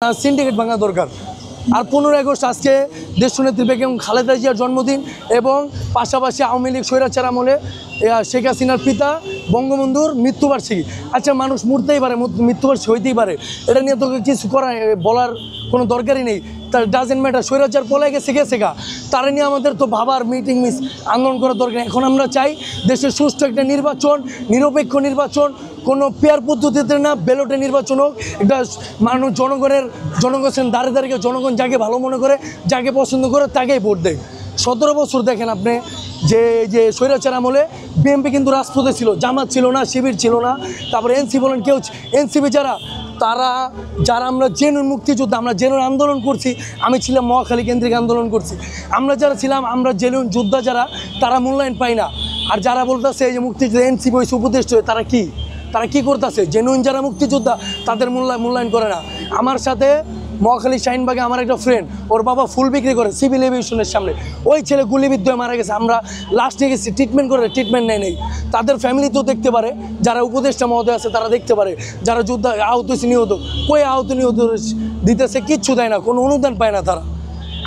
Syndicate ভাঙা দরকার। আর 15 August আজকে দেশনেত্রী বেগম খালেদা জিয়ার জন্মদিন এবং পাশাপাশি আওয়ামী লীগ স্বৈরাচার আমলে শেখ হাসিনার পিতা বঙ্গবন্ধুর মৃত্যুবার্ষিকী। আচ্ছা, মানুষ মরতেই পারে, মৃত্যুবার্ষিকী হইতেই পারে, এটা নিয়ে তো কিছু বলার কোনো দরকারই নেই। তার ডাজেন্ট ম্যাটার, স্বৈরাচার পলাই গেছে গা, তারা নিয়ে আমাদের তো ভাবার আন্দোলন করার দরকার। এখন আমরা চাই দেশের সুষ্ঠু একটা নির্বাচন, নিরপেক্ষ নির্বাচন, কোনো পেয়ার পদ্ধতিতে না, ব্যালটে নির্বাচন হোক। একটা মানুষ জনগণের দাঁড়িয়ে জনগণ যাকে ভালো মনে করে, যাকে পছন্দ করে তাকেই ভোট দেয়। 17 বছর দেখেন আপনি যে স্বৈরাচার আমলে বিএনপি কিন্তু রাজপথে ছিল, জামাত ছিল না, শিবির ছিল না, তারপরে এনসি বলেন কেউ, এনসিপি যারা আমরা জেনুইন মুক্তিযুদ্ধ, আমরা জেনুইন আন্দোলন করছি। আমি ছিলাম মহাখালী কেন্দ্রিক আন্দোলন করছি। আমরা যারা ছিলাম, আমরা জেনুইন যোদ্ধা যারা, তারা মূল্যায়ন পাই না। আর যারা বলতেছে এই যে মুক্তিযুদ্ধ এনসিপি হয়েছে উপদেষ্টা, তারা কি করতেছে? জেনুইন যারা মুক্তিযোদ্ধা তাদের মূল্যায়ন করে না। আমার সাথে মহাখালী শাহিনবাগে আমার একটা ফ্রেন্ড, ওর বাবা ফুল বিক্রি করে সিভিল এভিয়েশনের সামনে, ওই ছেলে গুলিবিদ্ধ হয়ে মারা গেছে। আমরা লাস্টে গেছি, ট্রিটমেন্ট নেই। তাদের ফ্যামিলি তো দেখতে পারে, যারা উপদেষ্টা মহোদয় আছে তারা দেখতে পারে, যারা যোদ্ধা আহত নিহত, কই আহত নিহত দিতেছে, কিচ্ছু দেয় না, কোনো অনুদান পায় না তারা।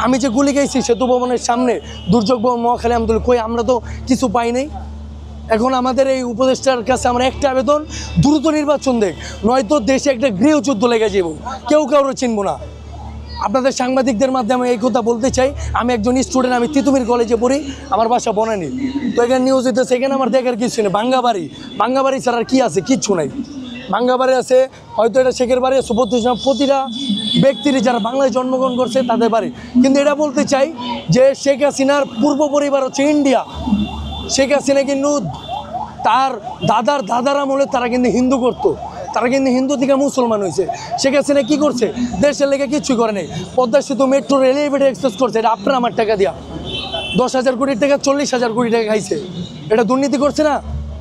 আমি যে গুলি খেয়েছি সেতু ভবনের সামনে, দুর্যোগ ভবন মহাখালী আমদুল, কই আমরা তো কিছু পাই নাই। এখন আমাদের এই উপদেষ্টার কাছে আমার একটা আবেদন, দ্রুত নির্বাচন দেখ, নয়তো দেশে একটা গৃহযুদ্ধ লেগে যাব, কেউ কাউরে চিনবো না। আপনাদের সাংবাদিকদের মাধ্যমে এই কথা বলতে চাই, আমি একজন স্টুডেন্ট, আমি তিতুমির কলেজে পড়ি, আমার বাসা বনানী। তো এখানে নিউজ হইতেছে, এখানে আমার দেখার কিছু নেই। ভাঙ্গাবাড়ি ছাড়া আর কি আছে? কিচ্ছু নাই। ভাঙ্গাবাড়ি আছে, হয়তো এটা শেখের বাড়ি আছে, প্রতিটা ব্যক্তির যারা বাংলায় জন্মগ্রহণ করছে তাদের বাড়ি। কিন্তু এটা বলতে চাই যে শেখ হাসিনার পূর্ব পরিবার হচ্ছে ইন্ডিয়া। শেখ হাসিনা কিন্তু তার দাদার আমলে তারা কিন্তু হিন্দু করতো, তারা কিন্তু হিন্দু থেকে মুসলমান হয়েছে। শেখ হাসিনা কী করছে? দেশের লেগে কিচ্ছু করে নেই। পদ্মা সেতু, মেট্রো রেল, এলিভেটেড এক্সপ্রেস করছে, এটা আপনার আমার টাকা দিয়া। 10,000 কোটি টাকা, 40,000 কোটি টাকা খাইছে, এটা দুর্নীতি করছে না?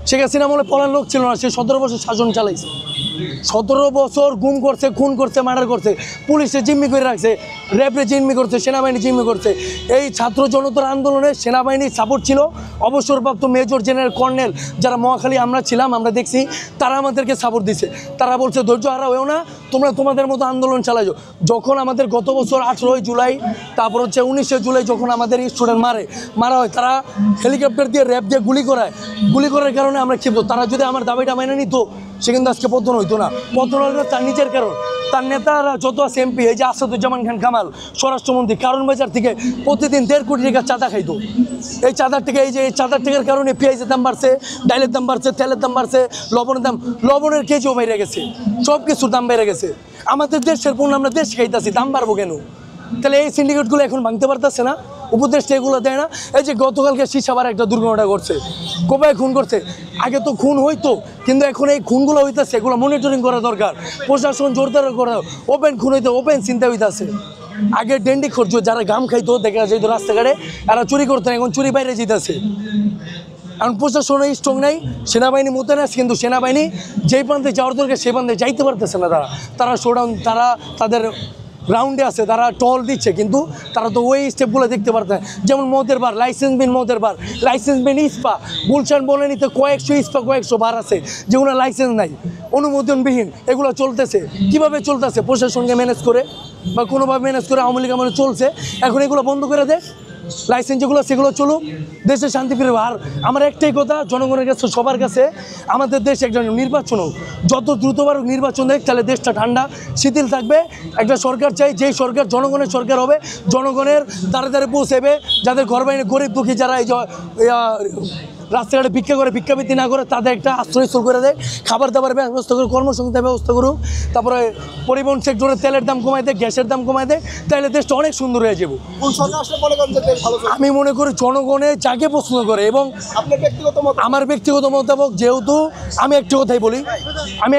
শেখ হাসিনা আমলে পলার লোক ছিল না, সে 17 বছর শাসন চালাইছে। 17 বছর গুম করছে, খুন করছে, মার্ডার করছে, পুলিশে জিম্মি করে রাখছে, র্যাবরে জিম্মি করছে, সেনাবাহিনী জিম্মি করছে। এই ছাত্র জনতার আন্দোলনে সেনাবাহিনীর সাপোর্ট ছিল, অবসরপ্রাপ্ত মেজর জেনারেল কর্নেল যারা মহাখালী আমরা ছিলাম, আমরা দেখছি, তারা আমাদেরকে সাপোর্ট দিছে। তারা বলছে ধৈর্য হারা হয়েও না, তোমরা তোমাদের মতো আন্দোলন চালাইছো। যখন আমাদের গত বছর 18 জুলাই, তারপর হচ্ছে 19 জুলাই, যখন আমাদের স্টুডেন্ট মারা হয়, তারা হেলিকপ্টার দিয়ে র্যাব দিয়ে গুলি করার কারণে আমরা ক্ষিপ্ত। তারা যদি আমার দাবিটা মেনে নিত, সে কিন্তু আজকে পতন হইতো না। পতন হলে তার নিজের কারণ, তার নেতারা যত আছে এমপি, এই যে আসাদুজ্জামান খান কামাল স্বরাষ্ট্রমন্ত্রী, কারণ বাজার থেকে প্রতিদিন 1.5 কোটি টাকা চাঁদা খাইতো। এই চাঁদার টাকার কারণে পেঁয়াজের দাম বাড়ছে, ডাইলের দাম বাড়ছে, তেলের দাম বাড়ছে, লবণের কেজিও বেড়ে গেছে, সব কিছুর দাম বেড়ে গেছে। আমাদের দেশের পণ্য আমরা দেশ খাইতেছি, দাম বাড়বো কেন? তাহলে এই সিন্ডিকেটগুলো এখন ভাঙতে পারতেছে না, উপদেষ্টা এগুলো দেয় না। এই যে গতকালকে শিশাবার একটা দুর্ঘটনা ঘটছে, কোপায় খুন করছে। আগে তো খুন হইতো, কিন্তু এখন এই খুনগুলো হইতেছে, এগুলো মনিটরিং করা দরকার, প্রশাসন জোরদার করা। ওপেন খুন হইতে, ওপেন চিন্তা হইতেছে। আগে ডেন্ডি খরচ, যারা গাম খাইতো, দেখা যেত রাস্তাঘাটে, এরা চুরি করতো, এখন চুরি বাইরে যেতেছে। এখন প্রশাসন স্ট্রং নাই, সেনাবাহিনী মোতায়েন আছে, কিন্তু সেনাবাহিনী যেই প্রান্তে যাওয়ার দরকার সেই প্রান্তে যাইতে পারতেছে না। তারা শোডাউন, তারা তাদের রাউন্ডে আছে, তারা টল দিচ্ছে, কিন্তু তারা তো ওই স্টেপগুলো দেখতে পারতে। যেমন মদের বার, লাইসেন্সবিহীন ইস্পা, গুলশান বনানীতে কয়েকশো বার আছে যেগুলো লাইসেন্স নাই, অনুমোদনবিহীন, এগুলো চলতেছে। কিভাবে চলতেছে? প্রশাসনকে ম্যানেজ করে বা কোনোভাবে ম্যানেজ করে আওয়ামী লীগ আমলে চলছে। এখন এগুলো বন্ধ করে দেয়, লাইসেন্স যেগুলো সেগুলো চলুক, দেশে শান্তি ফিরবে। আর আমার একটাই কথা জনগণের কাছে, সবার কাছে, আমাদের দেশে একটা নির্বাচন হোক, যত দ্রুতবার নির্বাচন দেখ, তাহলে দেশটা ঠান্ডা শিথিল থাকবে। একটা সরকার চাই, যেই সরকার জনগণের সরকার হবে, জনগণের দ্বারে পৌঁছেবে, যাদের ঘর বাইরে গরিব দুঃখী যারা এই রাস্তাঘাটে ভিক্ষাবৃত্তি না করে, তাদের একটা আশ্রয়স্থল করে দেয়, খাবার দাবার ব্যবস্থা করে, কর্মসংস্থানের ব্যবস্থা করুক, তারপরে পরিবহন সেক্টরে তেলের দাম কমায় দেয়, গ্যাসের দাম কমায় দেয়, তাহলে দেশটা অনেক সুন্দর হয়ে যাবে। আমি মনে করি জনগণের যাকে পছন্দ করে। এবং আমার ব্যক্তিগত মতামত, যেহেতু আমি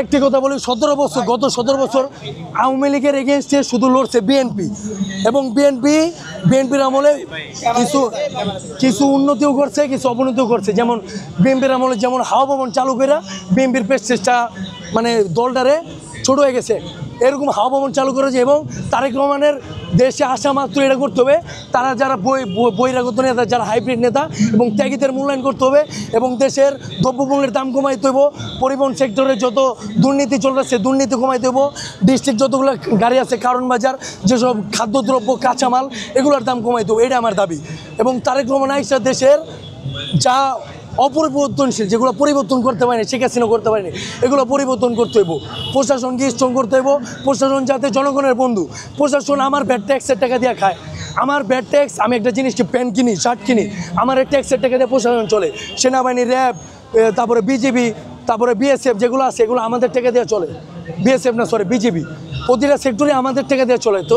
একটি কথা বলি, 17 বছর আওয়ামী লীগের এগেনস্টে শুধু লড়ছে বিএনপি, এবং বিএনপির আমলে কিছু উন্নতিও করছে, কিছু অবনতিও করছে। যেমন বিএনপির আমলে যেমন হাওয়া ভবন চালু করে বিএনপির প্রেস্টিজটা, মানে দলটারে ছোট হয়ে গেছে, এরকম হাওয়া ভবন চালু করেছে। এবং তারেক রহমানের দেশে আসা মাত্র এটা করতে হবে, তারা যারা বহিরাগত নেতা, যারা হাইব্রিড নেতা এবং ত্যাগীদের মূল্যায়ন করতে হবে এবং দেশের দ্রব্যমূল্যের দাম কমাইতে হইব, পরিবহন সেক্টরে যত দুর্নীতি চলতেছে দুর্নীতি কমাইতে হইব, ডিস্ট্রিক্ট যতগুলো গাড়ি আছে, কারণ বাজার যেসব খাদ্যদ্রব্য কাঁচামাল এগুলোর দাম কমাইতে হবে, এটা আমার দাবি। এবং তারেক রহমান আইসা দেশের যা অপরিবর্তনশীল, যেগুলো পরিবর্তন করতে পারেনি, শেখ হাসিনা করতে পারেনি, এগুলো পরিবর্তন করতে হইব। প্রশাসনকে স্ট্রং করতে হইব, প্রশাসন যাতে জনগণের বন্ধু। প্রশাসন আমার ভ্যাট ট্যাক্সের টাকা দিয়ে খায়, আমার ভ্যাট ট্যাক্স, আমি একটা জিনিস প্যান্ট কিনি, শার্ট কিনি, আমার এই ট্যাক্সের টাকা দিয়ে প্রশাসন চলে। সেনাবাহিনী, র্যাব, তারপরে বিজিবি, তারপরে বিএসএফ যেগুলো আছে এগুলো আমাদের টাকা দিয়ে চলে। বিএসএফ না, সরি, বিজিবি, প্রতিটা সেক্টরে আমাদের টাকা দিয়ে চলে। তো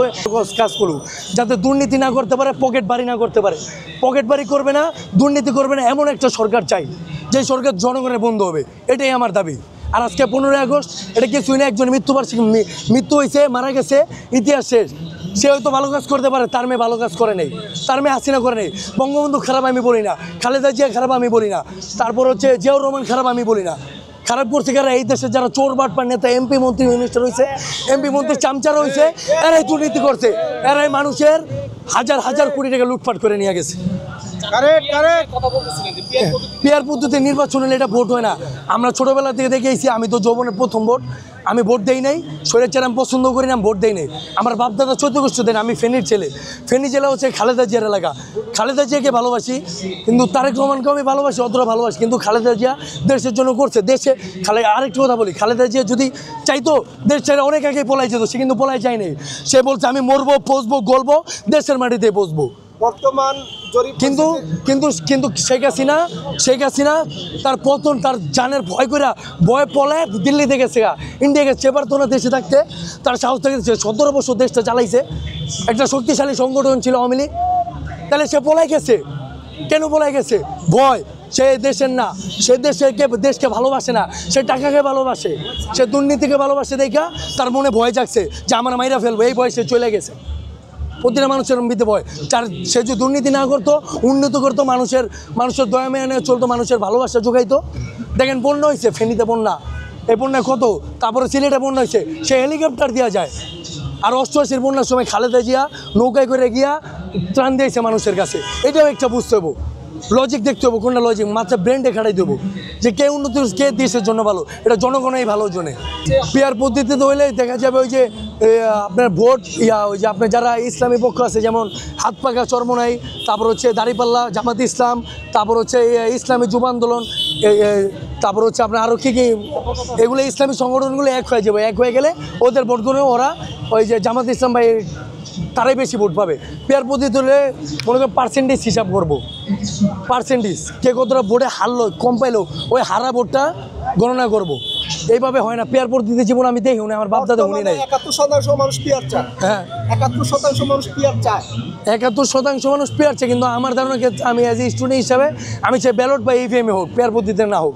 কাজ করুক যাতে দুর্নীতি না করতে পারে, পকেট বাড়ি না করতে পারে, পকেট বাড়ি করবে না, দুর্নীতি করবে না, এমন একটা সরকার চাই যে সরকার জনগণের বন্ধু হবে, এটাই আমার দাবি। আর আজকে 15ই আগস্ট এটা কিছুই না, একজন মৃত্যু হয়েছে, মারা গেছে, ইতিহাস শেষ। সে হয়তো ভালো কাজ করতে পারে, তার মেয়ে ভালো কাজ করে নেই, তার মেয়ে হাসিনা করে নেই, বঙ্গবন্ধু খারাপ আমি বলি না, খালেদা জিয়া খারাপ আমি বলি না, তারপর হচ্ছে জিয়াউর রহমান খারাপ আমি বলি না। খারাপ করছে কারা? এই দেশে যারা চোর বাটপার নেতা, এমপি মন্ত্রী মিনিস্টার হয়েছে, এমপি মন্ত্রী চামচারা হয়েছে, এরাই দুর্নীতি করছে, এরাই মানুষের হাজার হাজার কোটি টাকা লুটপাট করে নিয়ে গেছে। পিয়ার পদ্ধতি নির্বাচন হলে এটা ভোট হয় না। আমরা ছোটোবেলা থেকে দেখেছি, আমি তো যৌবনের প্রথম ভোট, আমি ভোট দেই নাই, স্বৈরাচার আমি পছন্দ করি না, ভোট দেই নাই। আমার বাপদাদা 14 গোষ্ঠী দেন, আমি ফেনীর ছেলে, ফেনী জেলা হচ্ছে খালেদা জিয়ার এলাকা। খালেদা জিয়াকে ভালোবাসি, কিন্তু তারেক রহমানকে আমি ভালোবাসি, অতটা ভালোবাসি, কিন্তু খালেদা জিয়া দেশের জন্য করছে। দেশে আরেকটু কথা বলি, খালেদা জিয়া যদি চাইতো দেশ ছেড়ে অনেক আগে পলাই যেত, সে কিন্তু পলাই যায় নাই। সে বলছে আমি মরবো, পচবো, গলবো, দেশের মাটিতে পচবো। বর্তমান কিন্তু কিন্তু কিন্তু শেখ হাসিনা তার পতন, তার জানের ভয় পলায় দিল্লিতে গেছে, ইন্ডিয়া গেছে। এবার তো না দেশে থাকতে তার সাহস থেকে 17 বছর দেশটা চালাইছে, একটা শক্তিশালী সংগঠন ছিল আওয়ামী লীগ, তাহলে সে পলাই গেছে কেন? পলাই গেছে ভয়, সে দেশের না, সে দেশকে ভালোবাসে না, সে টাকাকে ভালোবাসে, সে দুর্নীতিকে ভালোবাসে। দেখা তার মনে ভয় জাগছে যে আমার মাইরা ফেলবো, এই বয়সে চলে গেছে। প্রতিটা মানুষের ভিতরে ভয়। সে যদি দুর্নীতি না করতো, উন্নত করতো, মানুষের দয়া মেয়ে নিয়ে চলতো, মানুষের ভালোবাসা যোগাইতো। দেখেন বন্যা হয়েছে, ফেনীতে বন্যা, এই বন্যায় কত, তারপরে সিলেটে বন্যা হয়েছে, সে হেলিকপ্টার দেওয়া যায়। আর 88 বন্যার সময় খালেদা জিয়া নৌকায় করে গিয়া ত্রাণ দিয়েছে মানুষের কাছে। এটাও একটা বুঝতে হবো, লজিক দেখতে হবো, কোনটা লজিক, মাত্র ব্রেনটা খাটাই দেবো যে কে উন্নতি, কে দেশের জন্য ভালো, এটা জনগণই ভালো জনে। পিয়ার পদ্ধতিতে হইলে দেখা যাবে ওই যে আপনার ভোট ওই যে আপনার যারা ইসলামী পক্ষ আছে, যেমন হাত পাকা চরমনাই, তারপর হচ্ছে দাঁড়িপাল্লা, জামাত ইসলাম, তারপর হচ্ছে ইসলামী যুব আন্দোলন, তারপর হচ্ছে আপনার আরও কী এগুলো ইসলামী সংগঠনগুলো এক হয়ে যাবে। এক হয়ে গেলে ওদের ভোট করে ওরা ওই যে জামাত ইসলাম ভাই তারাই বেশি ভোট পাবে। পেয়ার পদ্ধতি হলে মনে করেন পার্সেন্টেজ হিসাব করবো, পার্সেন্টেজ কে কতটা ভোটে হারলো, কম পাইলো, ওই হারা ভোটটা গণনা করবো। এইভাবে হয় না। পেয়ার পদ্ধতি জীবন আমি দেখি না, আমার বাপদাদা শুনি নাই। 71% মানুষ পেয়ার চায়। হ্যাঁ, 71% মানুষ পেয়ার চায়। 71% মানুষ পেয়ার চায়, কিন্তু আমার ধারণা আমি অ্যাজ এ স্টুডেন্ট হিসাবে আমি চাই ব্যালট বা ইভিএমে হোক, পেয়ার পদ্ধতিতে না হোক।